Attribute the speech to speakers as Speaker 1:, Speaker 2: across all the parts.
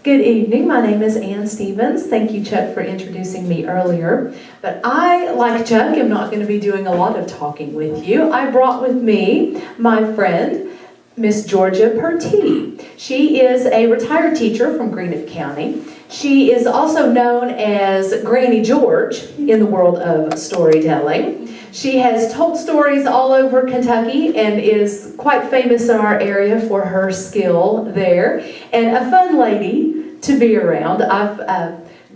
Speaker 1: Good evening. My name is Ann Stevens. Thank you, Chuck, for introducing me earlier. But I, like Chuck, am not going to be doing a lot of talking with you. I brought with me my friend, Miss Georgia Pertee. She is a retired teacher from Greenup County. She is also known as Granny George in the world of storytelling. She has told stories all over Kentucky and is quite famous in our area for her skill there. And a fun lady to be around. I've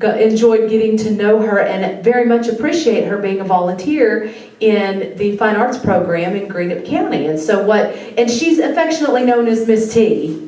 Speaker 1: enjoyed getting to know her and very much appreciate her being a volunteer in the Fine Arts program in Greenup County. And she's affectionately known as Miss T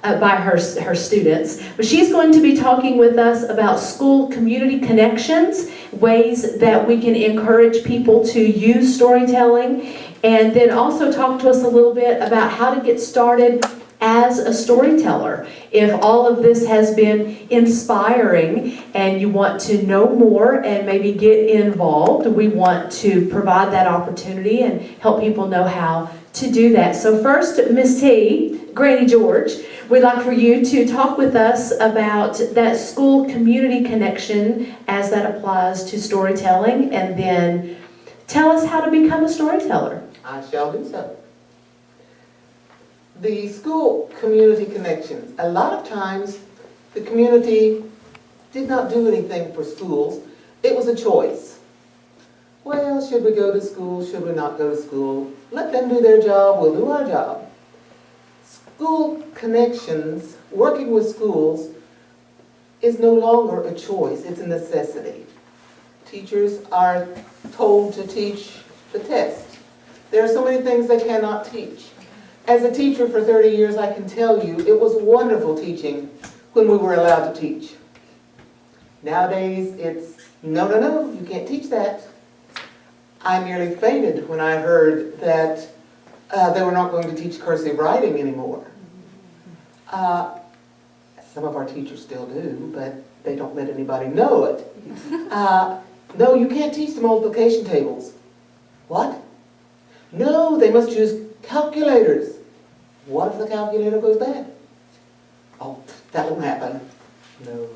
Speaker 1: by her students. But she's going to be talking with us about school community connections, ways that we can encourage people to use storytelling, and then also talk to us a little bit about how to get started as a storyteller. If all of this has been inspiring and you want to know more and maybe get involved, we want to provide that opportunity and help people know how to do that. So first, Miss T, Granny George, we'd like for you to talk with us about that school community connection as that applies to storytelling, and then tell us how to become a storyteller.
Speaker 2: I shall do so. The school community connections. A lot of times the community did not do anything for schools. It was a choice. Well, should we go to school? Should we not go to school? Let them do their job, we'll do our job. School connections, working with schools, is no longer a choice, it's a necessity. Teachers are told to teach the test. There are so many things they cannot teach. As a teacher for 30 years, I can tell you, it was wonderful teaching when we were allowed to teach. Nowadays, it's, no, you can't teach that. I nearly fainted when I heard that they were not going to teach cursive writing anymore. Some of our teachers still do, but they don't let anybody know it. No, you can't teach the multiplication tables. What? No, they must use calculators. What if the calculator goes bad? Oh, that won't happen. No.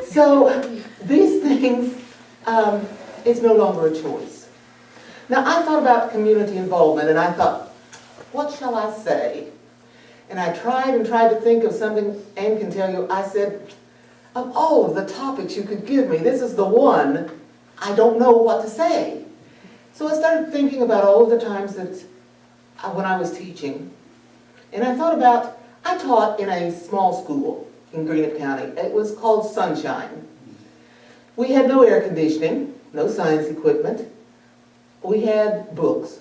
Speaker 2: So these things, it's no longer a choice. Now I thought about community involvement and I thought, what shall I say? And I tried to think of something. Ann can tell you, I said, of all of the topics you could give me, this is the one I don't know what to say. So I started thinking about all of the times that when I was teaching, and I thought about, I taught in a small school in Greenup County. It was called Sunshine. We had no air conditioning, no science equipment. We had books.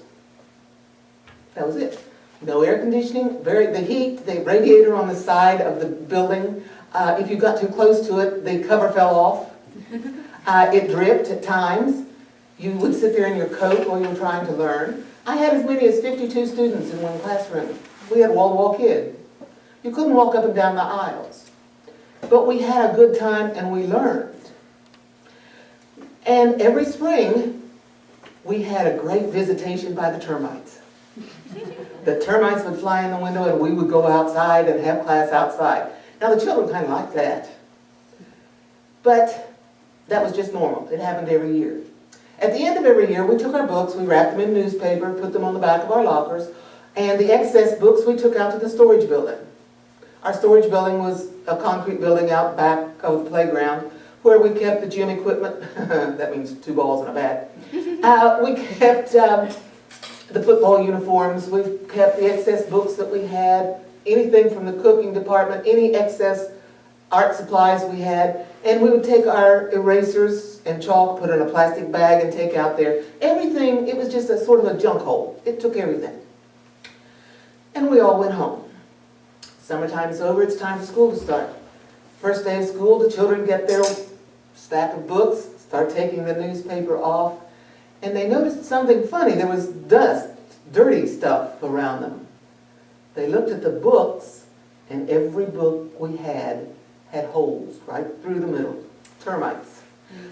Speaker 2: That was it. No air conditioning, the heat, the radiator on the side of the building, if you got too close to it, the cover fell off. It dripped at times. You would sit there in your coat while you were trying to learn. I had as many as 52 students in one classroom. We had wall-to-wall kid. You couldn't walk up and down the aisles. But we had a good time and we learned. And every spring, we had a great visitation by the termites. The termites would fly in the window and we would go outside and have class outside. Now the children kind of liked that. But that was just normal. It happened every year. At the end of every year, we took our books, we wrapped them in newspaper, put them on the back of our lockers, and the excess books we took out to the storage building. Our storage building was a concrete building out back of the playground where we kept the gym equipment. That means 2 balls and a bat. We kept the football uniforms, we kept the excess books that we had, anything from the cooking department, any excess art supplies we had, and we would take our erasers and chalk, put in a plastic bag and take out there. Everything, it was just a sort of a junk hole. It took everything. And we all went home. Summertime is over, it's time for school to start. First day of school, the children get their stack of books, start taking the newspaper off, and they noticed something funny. There was dust, dirty stuff around them. They looked at the books, and every book we had holes right through the middle. Termites.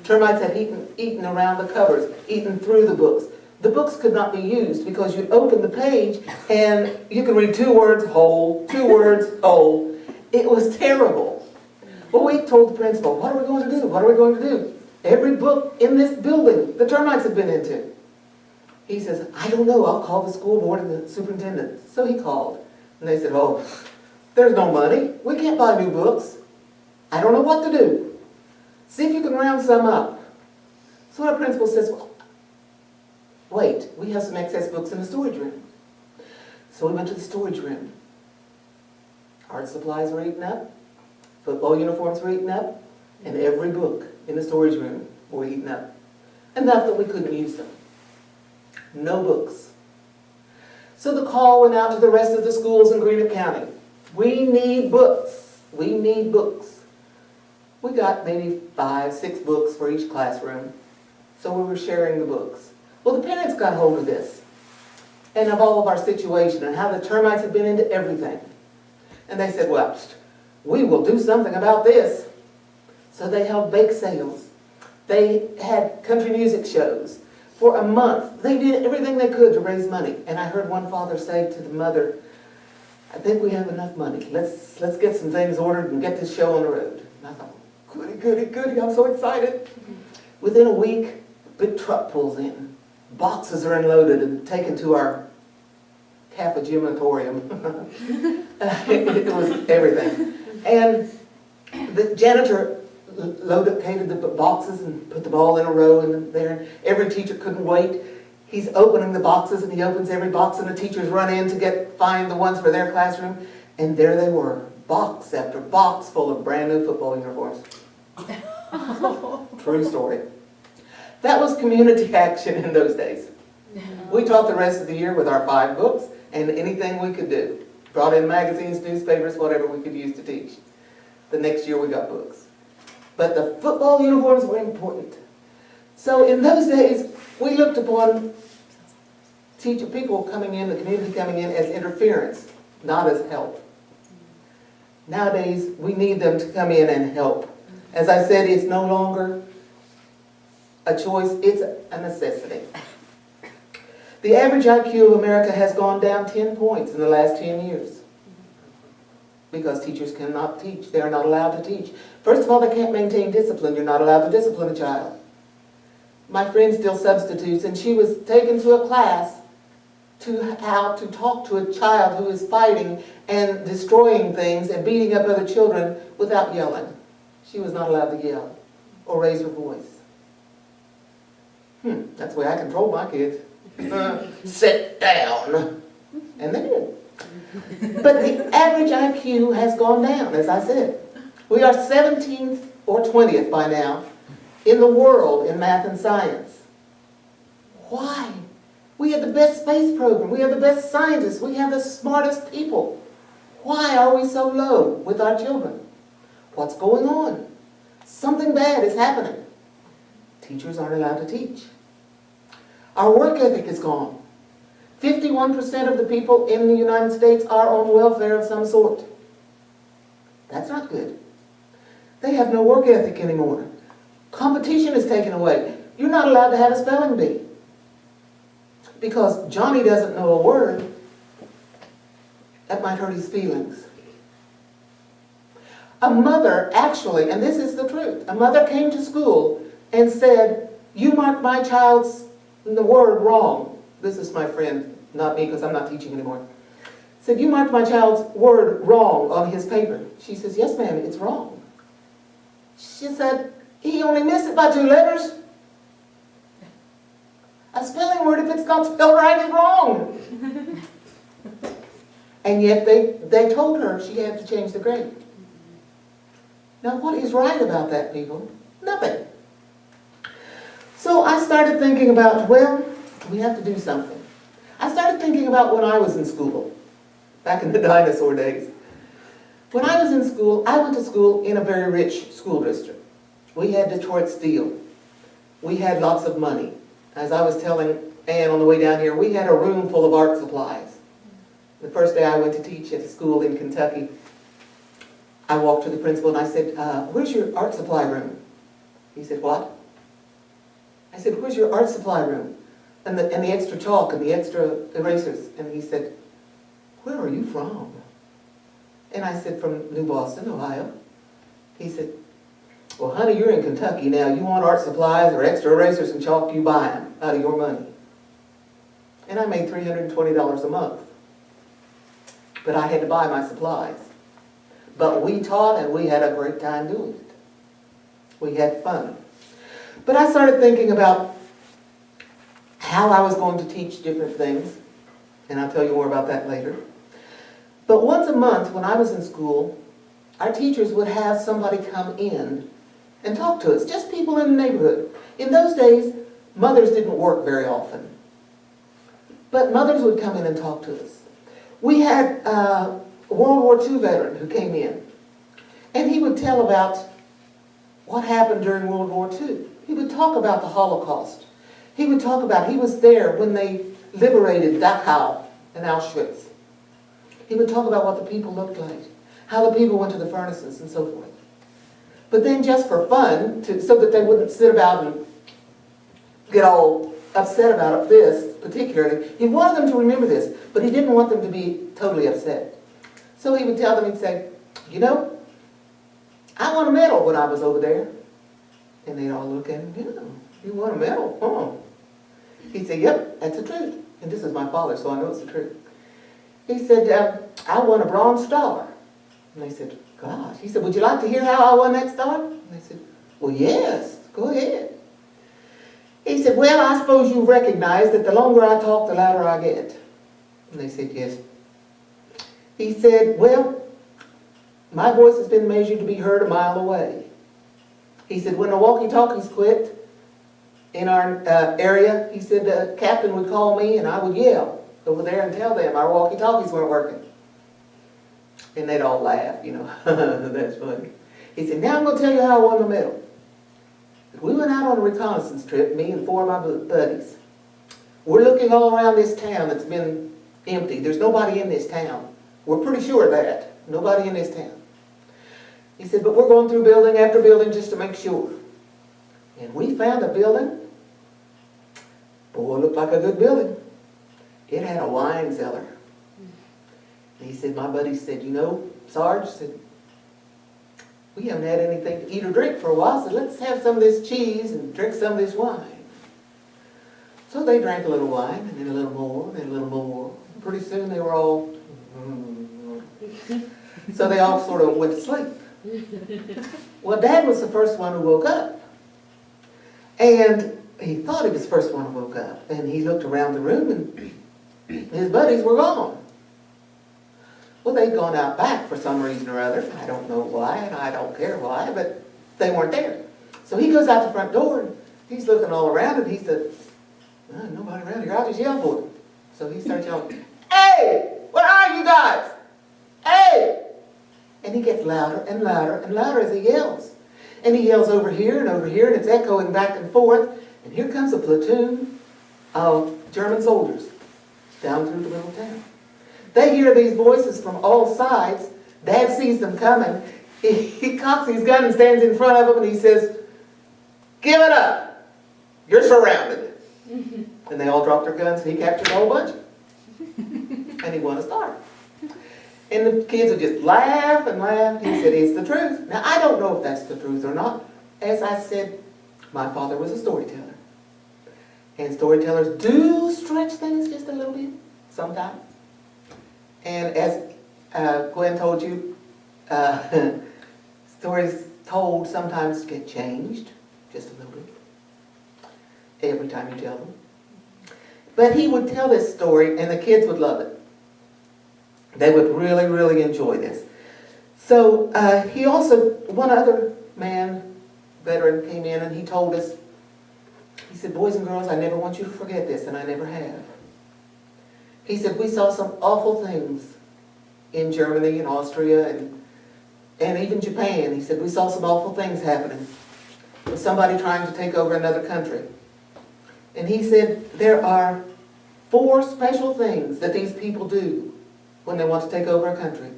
Speaker 2: Termites had eaten around the covers, eaten through the books. The books could not be used because you'd open the page and you could read 2 words, hole, 2 words, hole, It was terrible. Well, we told the principal, what are we going to do? What are we going to do? Every book in this building, the termites have been into. He says, I don't know, I'll call the school board and the superintendent. So he called. And they said, oh, there's no money. We can't buy new books. I don't know what to do. See if you can round some up. So our principal says, well, wait, we have some excess books in the storage room. So we went to the storage room. Art supplies were eaten up, football uniforms were eaten up, and every book in the storage room were eaten up. Enough that we couldn't use them. No books. So the call went out to the rest of the schools in Greenup County. We need books. We need books. We got maybe 5, 6 books for each classroom. So we were sharing the books. Well, the parents got hold of this and of all of our situation and how the termites had been into everything. And they said, well, we will do something about this. So they held bake sales. They had country music shows. For a month, they did everything they could to raise money. And I heard one father say to the mother, I think we have enough money. Let's get some things ordered and get this show on the road. And I thought, goody, goody, goody, I'm so excited. Within a week, a big truck pulls in. Boxes are unloaded and taken to our Catholic gymatorium. It was everything. And the janitor located the boxes and put them all in a row in there. Every teacher couldn't wait. He's opening the boxes and he opens every box and the teachers run in to find the ones for their classroom. And there they were, box after box full of brand new football uniforms. True story. That was community action in those days. We taught the rest of the year with our 5 books and anything we could do. Brought in magazines, newspapers, whatever we could use to teach. The next year we got books. But the football uniforms were important. So in those days, we looked upon people coming in, the community coming in, as interference, not as help. Nowadays, we need them to come in and help. As I said, it's no longer a choice, it's a necessity. The average IQ of America has gone down 10 points in the last 10 years. Because teachers cannot teach. They are not allowed to teach. First of all, they can't maintain discipline. You're not allowed to discipline a child. My friend still substitutes, and she was taken to a class to how to talk to a child who is fighting and destroying things and beating up other children without yelling. She was not allowed to yell or raise her voice. That's the way I control my kids. Sit down. And they did. But the average IQ has gone down, as I said. We are 17th or 20th by now in the world in math and science. Why? We have the best space program. We have the best scientists. We have the smartest people. Why are we so low with our children? What's going on? Something bad is happening. Teachers aren't allowed to teach. Our work ethic is gone. 51% of the people in the United States are on welfare of some sort. That's not good. They have no work ethic anymore. Competition is taken away. You're not allowed to have a spelling bee. Because Johnny doesn't know a word, that might hurt his feelings. A mother actually, and this is the truth, a mother came to school and said, you marked my child's the word wrong. This is my friend, not me, because I'm not teaching anymore. Said, you marked my child's word wrong on his paper. She says, yes, ma'am, it's wrong. She said, he only missed it by 2 letters. A spelling word, if it's not spelled right, is wrong. And yet they told her she had to change the grade. Now, what is right about that, people? Nothing. So I started thinking about, well, we have to do something. I started thinking about when I was in school, back in the dinosaur days. When I was in school, I went to school in a very rich school district. We had Detroit Steel. We had lots of money. As I was telling Ann on the way down here, we had a room full of art supplies. The first day I went to teach at a school in Kentucky, I walked to the principal and I said, where's your art supply room? He said, what? I said, where's your art supply room? And the extra chalk and the extra erasers. And he said, where are you from? And I said, from New Boston, Ohio. He said, well, honey, you're in Kentucky now. You want art supplies or extra erasers and chalk, you buy them out of your money. And I made $320 a month. But I had to buy my supplies. But we taught and we had a great time doing it. We had fun. But I started thinking about how I was going to teach different things. And I'll tell you more about that later. But once a month when I was in school, our teachers would have somebody come in and talk to us, just people in the neighborhood. In those days, mothers didn't work very often. But mothers would come in and talk to us. We had a World War II veteran who came in, and he would tell about what happened during World War II. He would talk about the Holocaust. He would talk about, he was there when they liberated Dachau and Auschwitz. He would talk about what the people looked like, how the people went to the furnaces and so forth. But then just for fun, so that they wouldn't sit about and get all upset about this particularly, he wanted them to remember this, but he didn't want them to be totally upset. So he would tell them, he'd say, you know, I won a medal when I was over there. And they'd all look at him, yeah, you won a medal? Oh. He'd say, yep, that's the truth. And this is my father, so I know it's the truth. He said, I won a Bronze Star. And they said, gosh. He said, would you like to hear how I won that star? And they said, well, yes, go ahead. He said, well, I suppose you recognize that the longer I talk, the louder I get. And they said, yes. He said, well, my voice has been measured to be heard a mile away. He said, when the walkie-talkies quit in our area, he said, the captain would call me and I would yell over there and tell them our walkie-talkies weren't working. And they'd all laugh, you know. That's funny. He said, now I'm going to tell you how I won the medal. We went out on a reconnaissance trip, me and 4 of my buddies. We're looking all around this town that's been empty. There's nobody in this town. We're pretty sure of that. Nobody in this town. He said, but we're going through building after building just to make sure. And we found a building. Boy, it looked like a good building. It had a wine cellar. And he said, my buddy said, you know, Sarge, said, we haven't had anything to eat or drink for a while, so let's have some of this cheese and drink some of this wine. So they drank a little wine, and then a little more, and then a little more. Pretty soon they were all, so they all sort of went to sleep. Well, Dad was the first one who woke up. And he thought he was the first one who woke up. And he looked around the room, and his buddies were gone. Well, they'd gone out back for some reason or other. I don't know why, and I don't care why, but they weren't there. So he goes out the front door, and he's looking all around, and he said, nobody around here, I'll just yell for them. So he starts yelling, hey, where are you guys? Hey! And he gets louder and louder and louder as he yells. And he yells over here, and it's echoing back and forth. And here comes a platoon of German soldiers down through the middle of town. They hear these voices from all sides. Dad sees them coming. He cocks his gun and stands in front of them, and he says, give it up. You're surrounded. And they all dropped their guns, and he captured a whole bunch. And he won a star. And the kids would just laugh and laugh. He said, it's the truth. Now, I don't know if that's the truth or not. As I said, my father was a storyteller. And storytellers do stretch things just a little bit sometimes. And as Gwen told you, stories told sometimes get changed just a little bit every time you tell them. But he would tell this story, and the kids would love it. They would really, really enjoy this. So he also, one other man, veteran, came in and he told us, he said, boys and girls, I never want you to forget this, and I never have. He said, we saw some awful things in Germany and Austria and even Japan. He said, we saw some awful things happening with somebody trying to take over another country. And he said, there are 4 special things that these people do when they want to take over a country.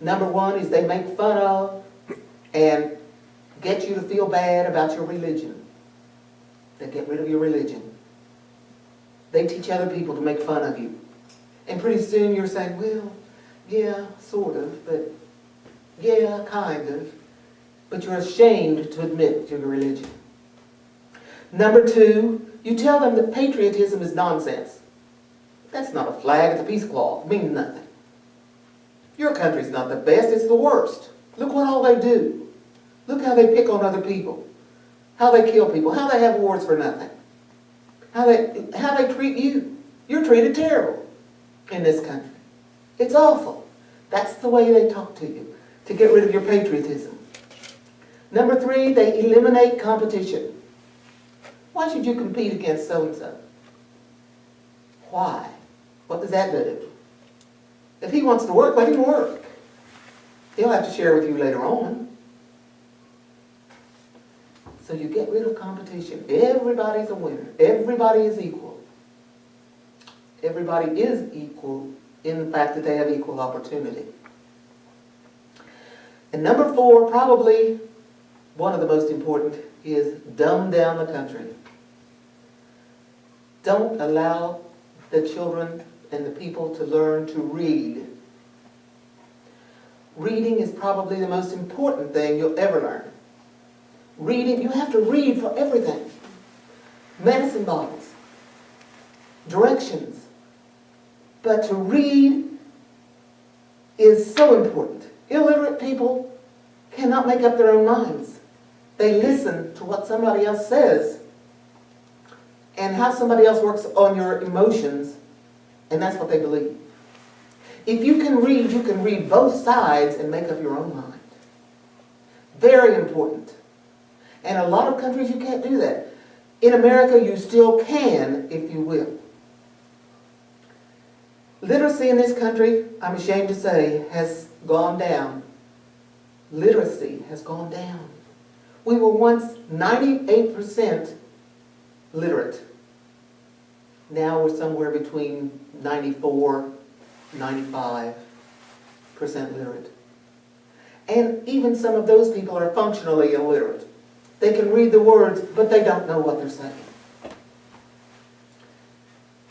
Speaker 2: Number 1 is they make fun of and get you to feel bad about your religion. They get rid of your religion. They teach other people to make fun of you. And pretty soon you're saying, well, Yeah, sort of, but yeah, kind of. But you're ashamed to admit your religion. Number two, you tell them that patriotism is nonsense. That's not a flag, it's a piece of cloth. It means nothing. Your country's not the best, it's the worst. Look what all they do. Look how they pick on other people. How they kill people. How they have wars for nothing. How they treat you. You're treated terrible in this country. It's awful. That's the way they talk to you, to get rid of your patriotism. Number three, they eliminate competition. Why should you compete against so-and-so? Why? What does that do? If he wants to work, let him work. He'll have to share with you later on. So you get rid of competition. Everybody's a winner. Everybody is equal. Everybody is equal in the fact that they have equal opportunity. And number four, probably one of the most important, is dumb down the country. Don't allow the children and the people to learn to read. Reading is probably the most important thing you'll ever learn. Reading, you have to read for everything. Medicine bottles, directions. But to read is so important. Illiterate people cannot make up their own minds. They listen to what somebody else says and how somebody else works on your emotions, and that's what they believe. If you can read both sides and make up your own mind. Very important. And a lot of countries you can't do that. In America you still can if you will. Literacy in this country, I'm ashamed to say, has gone down. Literacy has gone down. We were once 98% literate. Now we're somewhere between 94, 95% literate. And even some of those people are functionally illiterate. They can read the words, but they don't know what they're saying.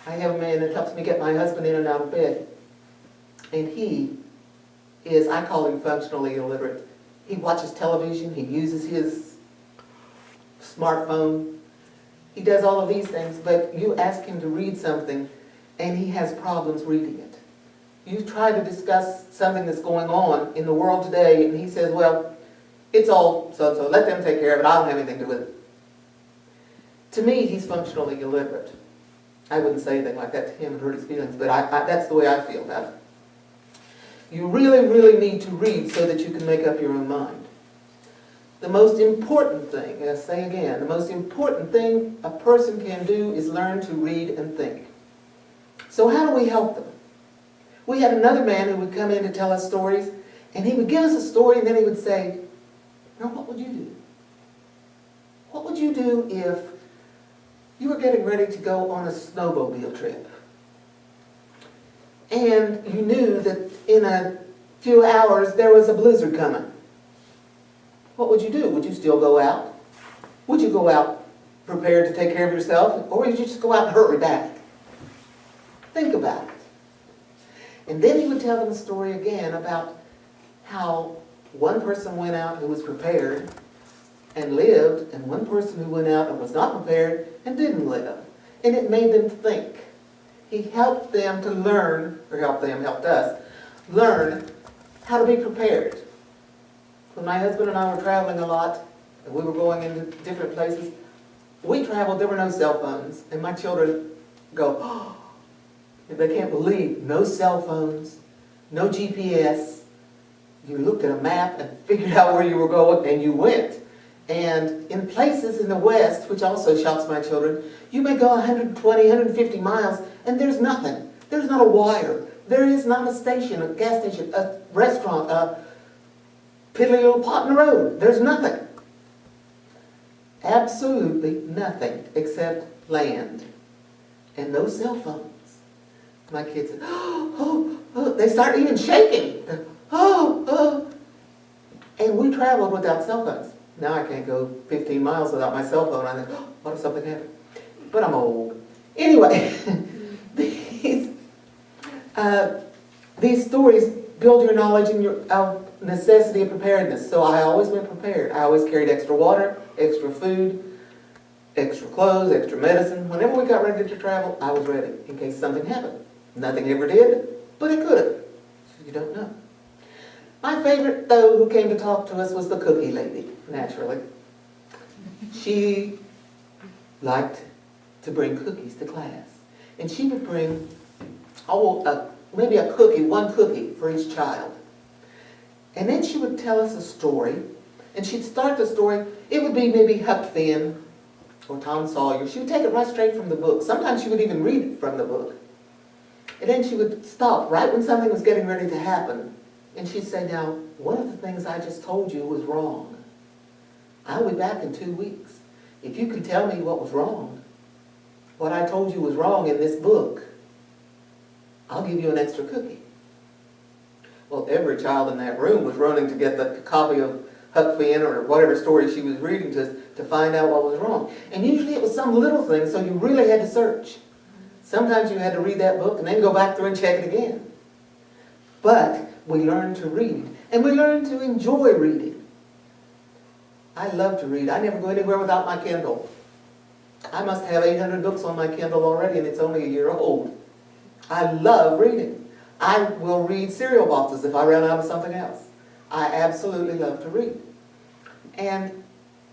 Speaker 2: I have a man that helps me get my husband in and out of bed. And he is, I call him functionally illiterate. He watches television, he uses his smartphone. He does all of these things, but you ask him to read something and he has problems reading it. You try to discuss something that's going on in the world today and he says, well, it's all so-so, let them take care of it, I don't have anything to do with it. To me, he's functionally illiterate. I wouldn't say anything like that to him and hurt his feelings, but that's the way I feel about it. You really, really need to read so that you can make up your own mind. The most important thing, and I say again, the most important thing a person can do is learn to read and think. So how do we help them? We had another man who would come in to tell us stories, and he would give us a story and then he would say, now what would you do? What would you do if you were getting ready to go on a snowmobile trip? And you knew that in a few hours there was a blizzard coming. What would you do? Would you still go out? Would you go out prepared to take care of yourself? Or would you just go out and hurry back? Think about it. And then he would tell them a story again about how one person went out who was prepared and lived, and one person who went out and was not prepared and didn't live. And it made them think. He helped them to learn, or helped us, learn how to be prepared. When my husband and I were traveling a lot, and we were going into different places, we traveled, there were no cell phones, and my children go, oh, they can't believe, no cell phones, no GPS. You looked at a map and figured out where you were going, and you went. And in places in the West, which also shocks my children, you may go 120, 150 miles, and there's nothing. There's not a wire. There is not a station, a gas station, a restaurant, a piddly little pot in the road. There's nothing. Absolutely nothing except land. And no cell phones. My kids, they start even shaking. And we traveled without cell phones. Now I can't go 15 miles without my cell phone. I think, what if something happened? But I'm old. Anyway, these stories build your knowledge and your necessity of preparedness. So I always went prepared. I always carried extra water, extra food, extra clothes, extra medicine. Whenever we got ready to travel, I was ready in case something happened. Nothing ever did, but it could have. You don't know. My favorite, though, who came to talk to us was the cookie lady, naturally. She liked to bring cookies to class. And she would bring, maybe a cookie, one cookie for each child. And then she would tell us a story, and she'd start the story. It would be maybe Huck Finn or Tom Sawyer. She would take it right straight from the book. Sometimes she would even read it from the book. And then she would stop right when something was getting ready to happen. And she'd say, now, one of the things I just told you was wrong. I'll be back in 2 weeks. If you can tell me what was wrong, what I told you was wrong in this book, I'll give you an extra cookie. Well, every child in that room was running to get the copy of Huck Finn or whatever story she was reading to find out what was wrong. And usually it was some little thing, so you really had to search. Sometimes you had to read that book and then go back through and check it again. But we learned to read, and we learned to enjoy reading. I love to read. I never go anywhere without my Kindle. I must have 800 books on my Kindle already, and it's only a year old. I love reading. I will read cereal boxes if I run out of something else. I absolutely love to read. And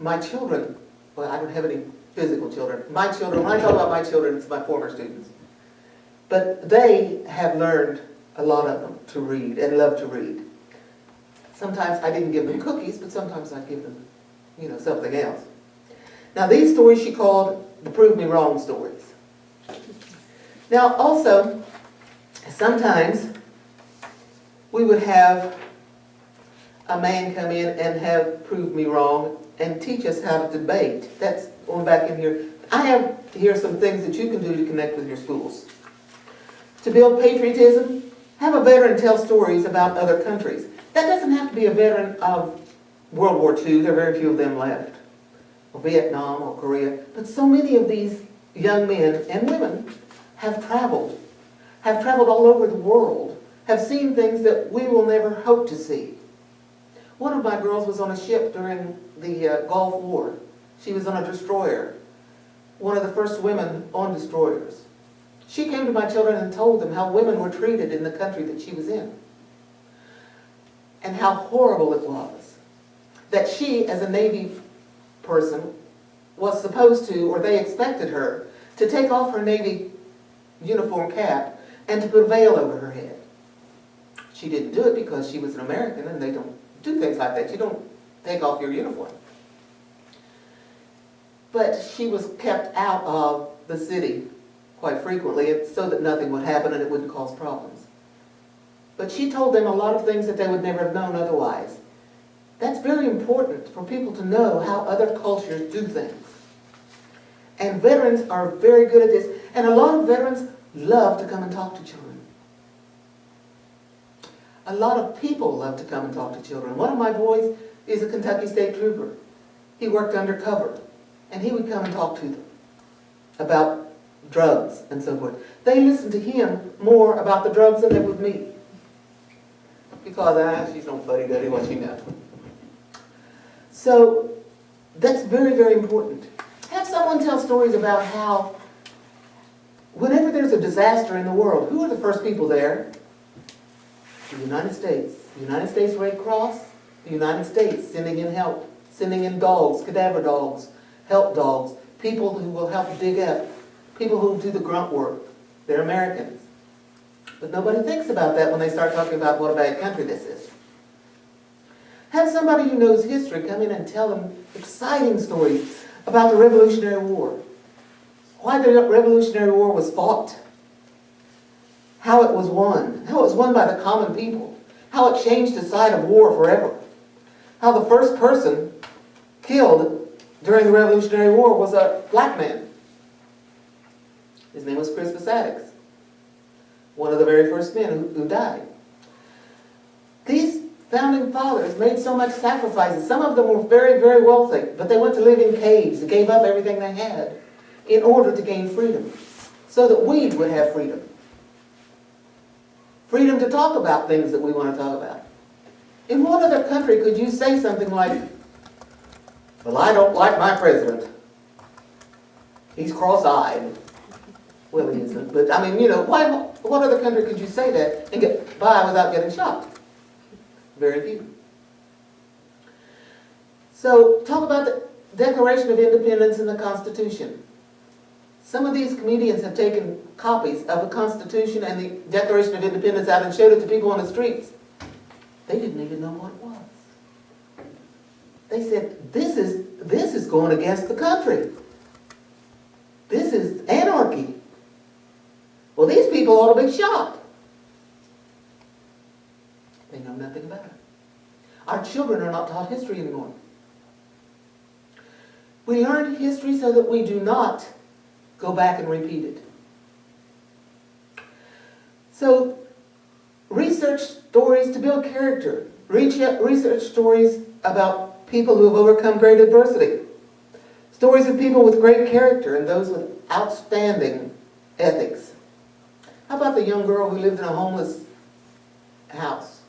Speaker 2: my children, well, I don't have any physical children. My children, when I talk about my children, it's my former students. But they have learned, a lot of them, to read and love to read. Sometimes I didn't give them cookies, but sometimes I'd give them, something else. Now these stories she called the Prove Me Wrong stories. Now also, sometimes we would have a man come in and have Prove Me Wrong and teach us how to debate. That's going back in here. I have here some things that you can do to connect with your schools. To build patriotism, have a veteran tell stories about other countries. That doesn't have to be a veteran of World War II. There are very few of them left. Or Vietnam or Korea. But so many of these young men and women have traveled all over the world, have seen things that we will never hope to see. One of my girls was on a ship during the Gulf War. She was on a destroyer, one of the first women on destroyers. She came to my children and told them how women were treated in the country that she was in, and how horrible it was. That she, as a Navy person, was supposed to, or they expected her, to take off her Navy uniform cap and to put a veil over her head. She didn't do it because she was an American, and they don't do things like that. You don't take off your uniform. But she was kept out of the city quite frequently so that nothing would happen and it wouldn't cause problems. But she told them a lot of things that they would never have known otherwise. That's very important for people to know how other cultures do things. And veterans are very good at this. And a lot of veterans love to come and talk to children. A lot of people love to come and talk to children. One of my boys is a Kentucky State Trooper. He worked undercover, and he would come and talk to them about drugs and so forth. They listened to him more about the drugs than they would me. Because she's no fuddy-duddy, what she knows. So that's very, very important. Have someone tell stories about how whenever there's a disaster in the world, who are the first people there? The United States. The United States Red Cross, the United States sending in help, sending in dogs, cadaver dogs, help dogs, people who will help dig up, people who do the grunt work. They're Americans. But nobody thinks about that when they start talking about what a bad country this is. Have somebody who knows history come in and tell them exciting stories about the Revolutionary War. Why the Revolutionary War was fought. How it was won. How it was won by the common people. How it changed the side of war forever. How the first person killed during the Revolutionary War was a black man. His name was Crispus Attucks. One of the very first men who died. These founding fathers made so much sacrifices. Some of them were very, very wealthy, but they went to live in caves. They gave up everything they had in order to gain freedom, so that we would have freedom. freedom to talk about things that we want to talk about. In what other country could you say something like, well, I don't like my president. He's cross-eyed. Well, he isn't, but I mean, what other country could you say that and get by without getting shot? Very few. So, talk about the Declaration of Independence and the Constitution. Some of these comedians have taken copies of the Constitution and the Declaration of Independence out and showed it to people on the streets. They didn't even know what it was. They said, this is going against the country. This is anarchy. Well, these people ought to be shot. They know nothing about it. Our children are not taught history anymore. We learn history so that we do not go back and repeat it. So, research stories to build character. Research stories about people who have overcome great adversity. Stories of people with great character and those with outstanding ethics. How about the young girl who lived in a homeless house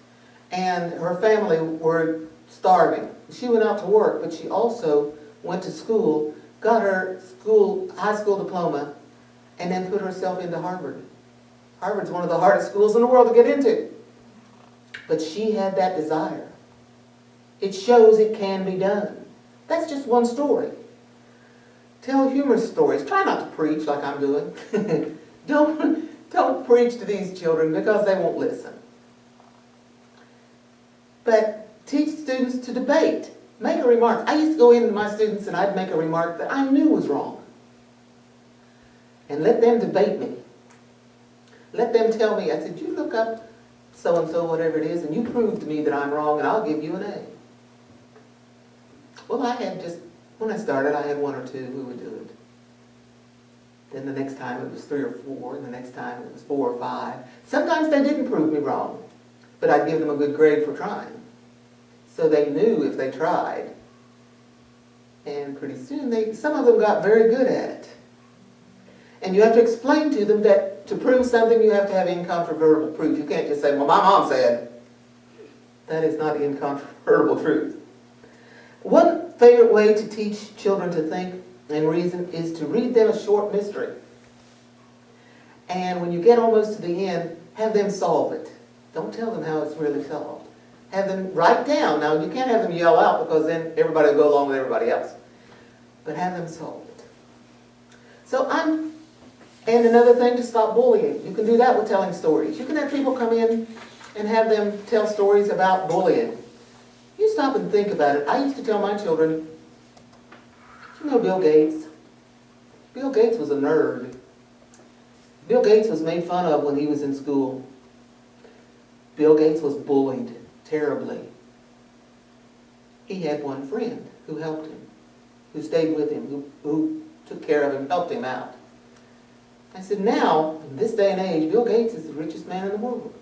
Speaker 2: and her family were starving? She went out to work, but she also went to school, got her high school diploma, and then put herself into Harvard. Harvard's one of the hardest schools in the world to get into. But she had that desire. It shows it can be done. That's just one story. Tell humorous stories. Try not to preach like I'm doing. Don't preach to these children because they won't listen. But teach students to debate. Make a remark. I used to go in to my students and I'd make a remark that I knew was wrong. And let them debate me. Let them tell me, I said, you look up so-and-so, whatever it is, and you prove to me that I'm wrong and I'll give you an A. Well, when I started, I had one or two who would do it. Then the next time it was 3 or 4, and the next time it was 4 or 5. Sometimes they didn't prove me wrong, but I'd give them a good grade for trying. So they knew if they tried. And pretty soon, some of them got very good at it. And you have to explain to them that to prove something, you have to have incontrovertible proof. You can't just say, well, my mom said. That is not incontrovertible truth. One favorite way to teach children to think and reason is to read them a short mystery. And when you get almost to the end, have them solve it. Don't tell them how it's really solved. Have them write down. Now, you can't have them yell out because then everybody will go along with everybody else. But have them solve it. And another thing, to stop bullying. You can do that with telling stories. You can have people come in and have them tell stories about bullying. You stop and think about it. I used to tell my children, you know Bill Gates? Bill Gates was a nerd. Bill Gates was made fun of when he was in school. Bill Gates was bullied terribly. He had one friend who helped him, who stayed with him, who took care of him, helped him out. I said, now, in this day and age, Bill Gates is the richest man in the world.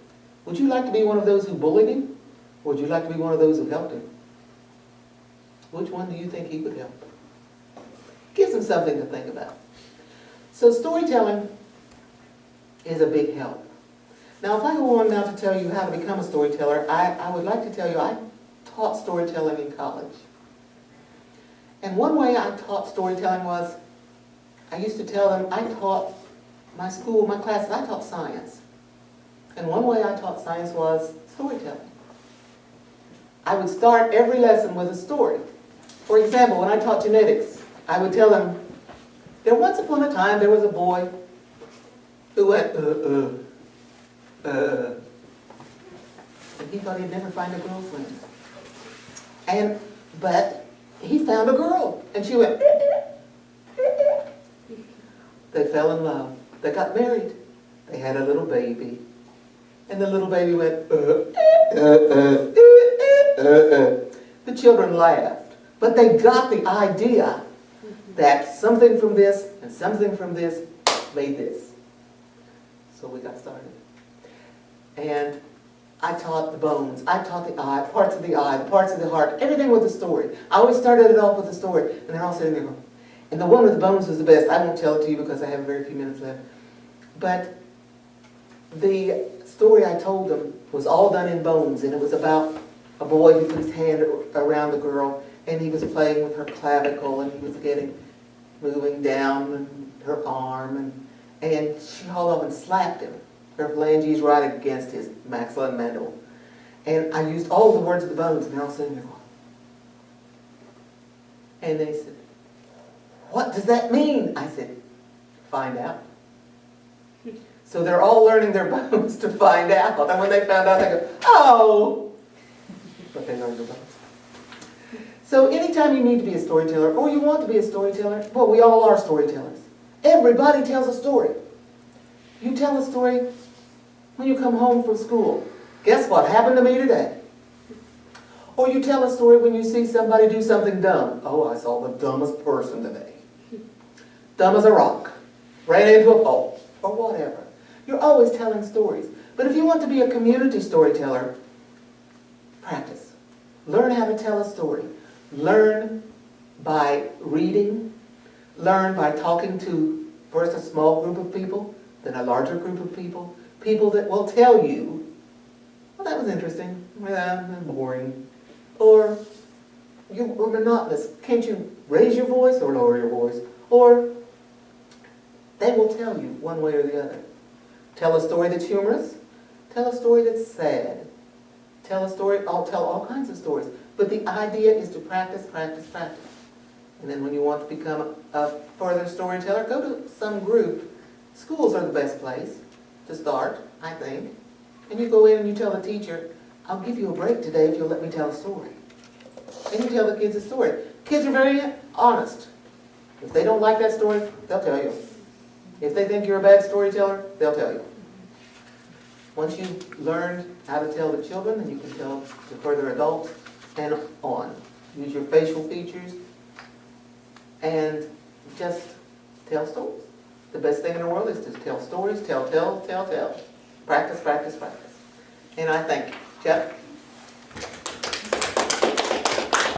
Speaker 2: Would you like to be one of those who bullied him? Or would you like to be one of those who helped him? Which one do you think he would help? Gives him something to think about. So storytelling is a big help. Now, if I go on now to tell you how to become a storyteller, I would like to tell you I taught storytelling in college. And one way I taught storytelling was, I used to tell them, I taught my classes, I taught science. And one way I taught science was storytelling. I would start every lesson with a story. For example, when I taught genetics, I would tell them, once upon a time there was a boy who went, and he thought he'd never find a girlfriend. But he found a girl, and she went, They fell in love. They got married. They had a little baby. And the little baby went, The children laughed. But they got the idea that something from this and something from this made this. So we got started. And I taught the bones. I taught the eye, parts of the heart, everything with a story. I always started it off with a story. And they're all sitting there going, and the one with the bones was the best. I won't tell it to you because I have very few minutes left. But the story I told them was all done in bones, and it was about a boy who put his hand around the girl, and he was playing with her clavicle, and he was moving down her arm, and she hauled up and slapped him, her phalanges right against his maxilla and mandible. And I used all the words of the bones, and they're all sitting there going. And they said, "What does that mean?" I said, "Find out." So they're all learning their bones to find out. And when they found out, they go, "Oh!" But they learned their bones. So anytime you need to be a storyteller, or you want to be a storyteller, well, we all are storytellers. Everybody tells a story. You tell a story when you come home from school. Guess what happened to me today? Or you tell a story when you see somebody do something dumb. Oh, I saw the dumbest person today. Dumb as a rock. Ran into a pole. Or whatever. You're always telling stories. But if you want to be a community storyteller, practice. Learn how to tell a story. Learn by reading. Learn by talking to first a small group of people, then a larger group of people. People that will tell you, "Well, that was interesting. Well, boring." Or, "You were monotonous. Can't you raise your voice or lower your voice?" Or, they will tell you one way or the other. Tell a story that's humorous. Tell a story that's sad. Tell a story, I'll tell all kinds of stories. But the idea is to practice, practice, practice. And then when you want to become a further storyteller, go to some group. Schools are the best place to start, I think. And you go in and you tell the teacher, "I'll give you a break today if you'll let me tell a story." And you tell the kids a story. Kids are very honest. If they don't like that story, they'll tell you. If they think you're a bad storyteller, they'll tell you. Once you've learned how to tell the children, then you can tell the further adults and on. Use your facial features and just tell stories. The best thing in the world is to tell stories, tell. Practice, practice, practice. And I thank you. Jeff?